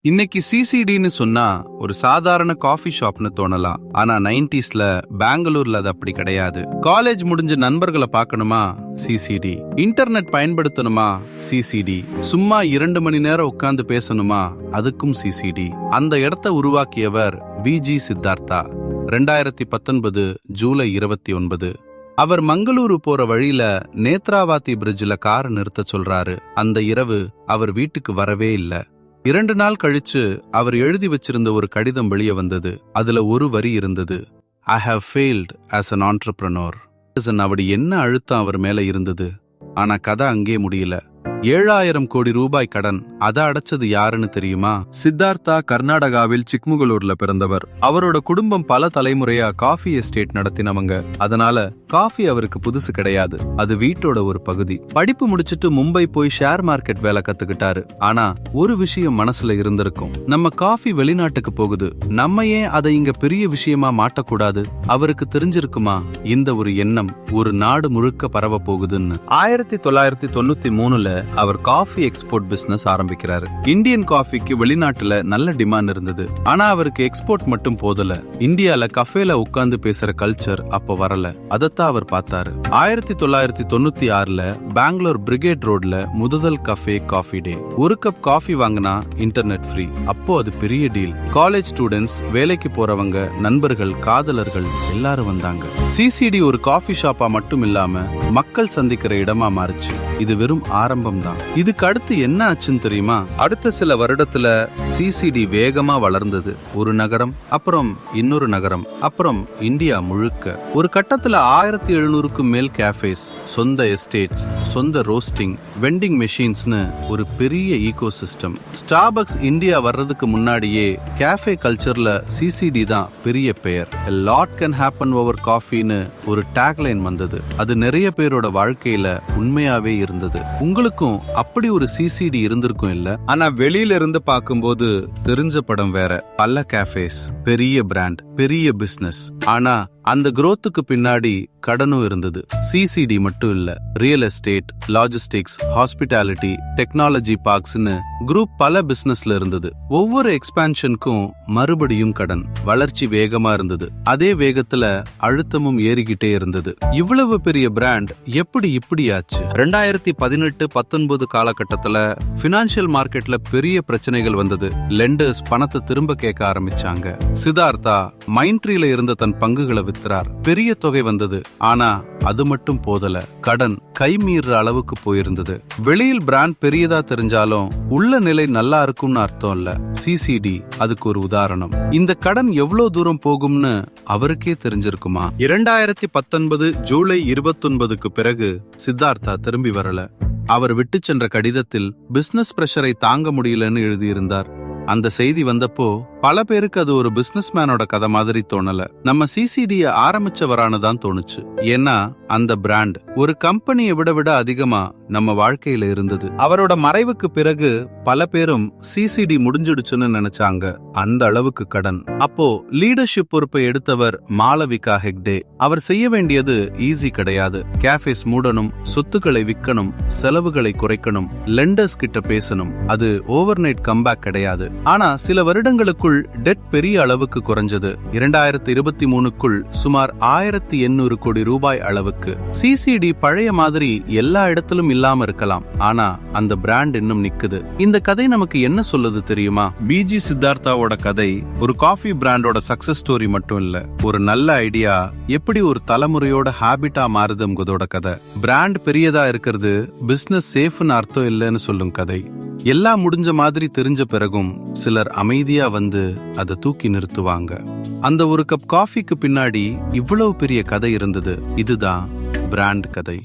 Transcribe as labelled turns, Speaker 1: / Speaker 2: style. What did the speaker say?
Speaker 1: இன்னைக்கு சிசிடின்னு சொன்னா ஒரு சாதாரண காஃபி ஷாப்னு தோணலாம். ஆனா 90sல பெங்களூர்ல அது அப்படி கிடையாது. காலேஜ் முடிஞ்ச நண்பர்களை பார்க்கணுமா, சிசிடி. Internet பயன்படுத்தணுமா, CCTV. சும்மா 2 மணி நேரம் உட்கார்ந்து பேசணுமா, அதுக்கும் சிசிடி. அந்த இடத்தை உருவாக்கியவர் விஜி சித்தார்த்தா. 2019 ஜூலை 29. அவர் மங்களூரு போற வழியில நேத்ராவாதி பிரிட்ஜ்ல காரை நிறுத்த சொல்றாரு. அந்த இரவு அவர் வீட்டுக்கு வரவே இல்ல. 2 நாள் கழிச்சு அவர் எழுதி வச்சிருந்த ஒரு கடிதம் வெளியே வந்தது. அதுல ஒரு வரி இருந்தது, I have failed as an entrepreneur. அப்படி என்ன அழுத்தம் அவர் மேல இருந்தது. ஆனா கதை அங்கே முடியல. 7,000 கோடி ரூபாய் கடன். அதை அடைச்சது யாருன்னு தெரியுமா?
Speaker 2: சித்தார்த்தா கர்நாடகாவில் சிக்மகளூர்ல பிறந்தவர். அவரோட குடும்பம் பல தலைமுறையா காஃபி எஸ்டேட் நடத்தினவங்க. அதனால காஃபி அவருக்கு புதுசு கிடையாது, அது வீட்டோட ஒரு பகுதி. படிப்பு முடிச்சிட்டு மும்பை போய் ஷேர் மார்க்கெட் வேலை கத்துக்கிட்டாரு. ஆனா ஒரு விஷயம் மனசுல இருந்திருக்கும், நம்ம காஃபி வெளிநாட்டுக்கு போகுது, நம்ம ஏன் அதை இங்க பெரிய விஷயமா மாட்டக்கூடாது? அவருக்கு தெரிஞ்சிருக்குமா இந்த ஒரு எண்ணம் ஒரு நாடு முழுக்க பரவ போகுதுன்னு?
Speaker 1: 1993ல அவர் காஃபி எக்ஸ்போர்ட் பிசினஸ் ஆரம்பிக்கிறாரு. இந்தியன் காஃபிக்கு வெளிநாட்டுல நல்ல டிமாண்ட் இருந்தது. ஆனா அவருக்கு எக்ஸ்போர்ட் மட்டும் போதல. இந்தியால கஃபேல உட்கார்ந்து பேசுற கல்ச்சர் அப்ப வரல. அதத்தான் அவர் பார்த்தாரு. 1996ல பெங்களூர் பிரிகேட் ரோட்ல முதல் கஃபே காஃபி டே. ஒரு கப் காஃபி வாங்கினா இன்டர்நெட் ஃப்ரீ. அப்போ அது பெரிய டீல். காலேஜ் ஸ்டூடெண்ட்ஸ், வேலைக்கு போறவங்க, நண்பர்கள், காதலர்கள் எல்லாரும் வந்தாங்க. சிசிடி ஒரு காஃபி ஷாப்பா மட்டும் இல்லாம மக்கள் சந்திக்கிற இடமா மாறுச்சு. இது வெறும் ஆரம்பம் தான். இதுக்கு அடுத்து என்ன ஆச்சுன்னு தெரியுமா? அடுத்த சில வருடத்துல சிசிடி வேகமா வளர்ந்தது. ஒரு நகரம், அப்புறம் இன்னொரு நகரம், அப்புறம் இந்தியா முழுக்க. ஒரு கட்டத்துல 1700க்கும் மேல் கேஃபேஸ், சொந்த எஸ்டேட்ஸ், சொந்த ரோஸ்டிங், வெண்டிங் மெஷின்ஸ்னு ஒரு பெரிய ஈகோ சிஸ்டம். ஸ்டார்பக்ஸ் இந்தியா வர்றதுக்கு முன்னாடியே கேஃபே கல்ச்சர்ல சிசிடி தான் பெரிய பெயர். A lot can happen over coffeeன்னு ஒரு டேக்லைன் வந்தது. அது நிறைய பேரோட வாழ்க்கையில உண்மையாவே இருந்தது. உங்களுக்கும் அப்படி ஒரு சிசிடி இருந்திருக்கும் இல்ல? ஆனா வெளியில இருந்து பார்க்கும்போது தெரிஞ்ச படம் வேற. பல கேஃபேஸ், பெரிய பிராண்ட், பெரிய பிசினஸ். ஆனா அந்த growthக்கு பின்னாடி கடனும் இருந்தது. சிசிடி மட்டும் இல்ல, real estate, logistics, hospitality, technology பார்க்ஸ்னு குரூப் பல பிசினஸ்ல இருந்தது. ஒவ்வொரு எக்ஸ்பான்ஷனுக்கும் மறுபடியும் கடன். வளர்ச்சி வேகமா இருந்தது. அதே வேகத்துல அழுத்தமும் ஏறிக்கிட்டே இருந்தது. இவ்வளவு பெரிய பிராண்ட் எப்படி இப்படி ஆச்சு? 2018-19 காலகட்டத்துல பினான்சியல் மார்க்கெட்ல பெரிய பிரச்சனைகள் வந்தது. லெண்டர்ஸ் பணத்தை திரும்ப கேட்க ஆரம்பிச்சாங்க. சித்தார்த்தா மைண்ட்ரியில இருந்த தன் பங்குகளை வித்துறார். பெரிய தொகை வந்தது. ஆனா அது மட்டும் போதல. கடன் கை மீற அளவுக்கு போயிருந்தது. வெளியில் பிராண்ட் பெரியதா தெரிஞ்சாலும் உள்ள நிலை நல்லா இருக்கும்னு அர்த்தம் இல்ல. சிசிடி அதுக்கு ஒரு உதாரணம். இந்த கடன் எவ்வளவு தூரம் போகும்னு அவருக்கே தெரிஞ்சிருக்குமா? 2019 ஜூலை 29க்கு பிறகு சித்தார்த்தா திரும்பி வரல. அவர் விட்டு சென்ற கடிதத்தில் பிசினஸ் பிரஷரை தாங்க முடியலன்னு எழுதியிருந்தார். அந்த செய்தி வந்தப்போ பல பேருக்கு அது ஒரு பிசினஸ் மேனோட கதை மாதிரி தோணல. நம்ம சிசிடிய ஆரம்பிச்சவரானு தான் தோணுச்சு. ஏன்னா அந்த பிராண்ட் ஒரு கம்பெனியை விட அதிகமா நம்ம வாழ்க்கையில இருந்தது. அவரோட மறைவுக்கு பிறகு பல பேரும் சிசிடி முடிஞ்சிடுச்சுன்னு நினைச்சாங்க. அந்த அளவுக்கு கடன். அப்போ லீடர்ஷிப் பொறுப்பை எடுத்தவர் மாளவிகா ஹெக்டே. அவர் செய்ய வேண்டியது ஈஸி கிடையாது. கேஃபேஸ் மூடணும், சொத்துக்களை விற்கணும், செலவுகளை குறைக்கணும், லெண்டர்ஸ் கிட்ட பேசணும். அது ஓவர் நைட் கம்பேக் கிடையாது. ஆனா சில வருடங்களுக்குள் டெட் பெரிய அளவுக்கு குறைஞ்சது. 2023க்குள் சுமார் 1800 கோடி ரூபாய் அளவுக்கு. சிசிடி பழைய மாதிரி எல்லா இடத்திலும் இல்லாம இருக்கலாம், ஆனா அந்த பிராண்ட் இன்னும் நிக்குது. இந்த கதை நமக்கு என்ன சொல்லுது தெரியுமா? விஜி சித்தார்த்தாவோட கதை ஒரு காஃபி பிராண்டோட சக்சஸ் ஸ்டோரி மட்டும் இல்ல, ஒரு நல்ல ஐடியா எப்படி ஒரு தலைமுறையோட ஹாபிட்டா மாறுதுங்கதோட கதை. பிராண்ட் பெரியதா இருக்கிறது பிசினஸ் சேஃப்னு அர்த்தம் இல்லைன்னு சொல்லும் கதை. எல்லாம் முடிஞ்ச மாதிரி தெரிஞ்ச பிறகும் சிலர் அமைதியா வந்து அதை தூக்கி நிறுத்துவாங்க. அந்த ஒரு கப் காஃபிக்கு பின்னாடி இவ்வளவு பெரிய கதை இருந்தது. இதுதான் பிராண்ட் கதை.